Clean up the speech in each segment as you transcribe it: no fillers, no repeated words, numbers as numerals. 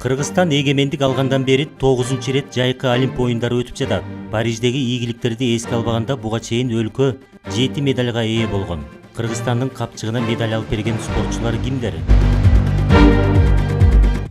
Кыргызстан эгемендик алгандан бери 9 рет жайкы Олимп оюндары өтүп жатат. Париждеги ийгиликтерди эске албаганда буга чейин өлкө 7 медальга ээ болгон. Кыргызстандын капчыгына медаль алып берген спортчулар кимдер?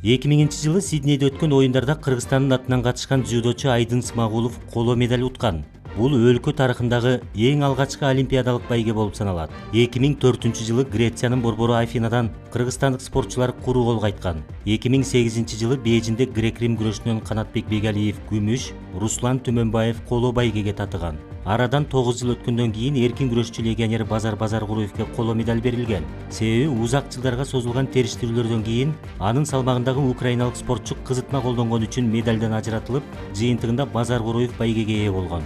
2000-жылы Сиднейде өткөн оюндарда Кыргызстандын атынан катышкан дзюдочу Айдын Смагулов коло медаль уткан. Бул өлкө тарыхындагы эң алгачкы олимпиадалык байге болуп саналат. 2004-жылы Грециянын борбору Афинадан кыргызстандык спортчулар куру кол кайткан. 2008-жылы Бейжиңде грек-рим күрөшүнөн Канатбек Бегалиев күмүш, Руслан Түмөнбаев коло байгеге татыган. Арадан 9 жыл өткөндөн кийин эркин күрөшчү легионер Базар Базаркулуевке коло медаль берилген. Себеби узак жылдарга созулган териштирүүлөрдөн кийин анын салмагындагы украиналык спортчу кызытма колдонгон үчүн медалдан ажыратылып, жыйынтыгында Базаркулуев байгеге ээ болгон.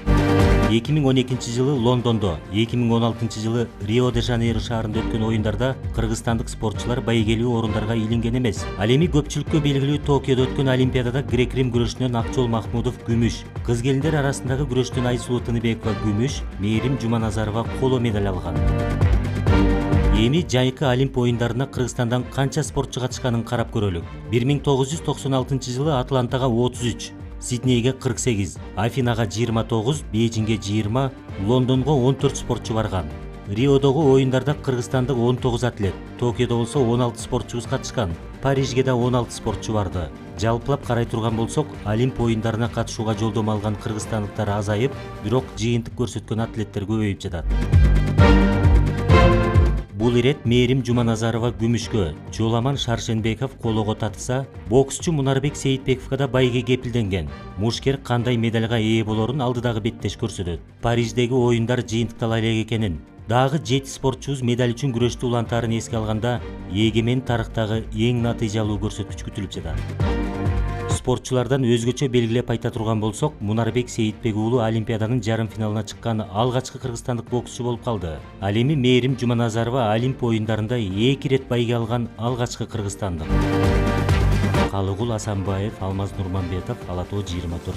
2012-жылы Лондондо, 2016-жылы Рио-де-Жанейро шаарында өткөн оюндарда кыргызстандык спортчулар байгелүү орундарга илинген эмес. Ал эми көпчүлүккө белгилүү Токиодо өткөн олимпиадада грек-рим күрөшүнөн Акчол Махмудов күмүш, кыз келиндер арасындагы күрөштөн Айсулуу Тыныбекова күмүш, Мээрим Жуманазарова коло медаль алган. Эми жайкы Олимп оюндарына Кыргызстандан канча спортчу катышканын карап көрөлүк. 1996-жылы Атлантага 33, Сиднейге 48, Афинага 29, Бейжиңге 20, Лондонго 14 спортчу барган. Риодогу оюндарда кыргызстандык 19 атлет, Токиодо болсо 16 спортчубуз катышкан. Парижге да 16 спортчу барды. Жалпылап карай турган болсок, Олимп оюндарына катышууга жолдомо алган кыргызстандыктар азайып, бирок жыйынтык көрсөткөн атлеттер көбөйүп жатат. Бул ирет Мээрим Жуманазарова күмүшкө, Жоламан Шаршенбеков колого татыса, боксчу Мунарбек Сейитбековго да байге кепилденген. Мушкер кандай медальга ээ болорун алдыдагы беттеш көрсөтөт. Париждеги оюндар жыйынтыктала элек экенин, дагы 7 спортчубуз медаль үчүн күрөштү улантаарын эске алганда, эгемен тарыхтагы эң натыйжалуу көрсөткүч күтүлүп жатат. Спортчулардан өзгөчө белгилеп айта турган болсок, Мунарбек Сейитбек уулу Олимпиаданын жарым финалына чыккан алгачкы кыргызстандык боксчу болуп калды. Ал эми Мээрим Жуманазарова Олимп оюндарында 2 рет байге алган алгачкы кыргызстандык. Калыгул Асанбаев, Алмаз Нурманбетов, Ала Тоо 24.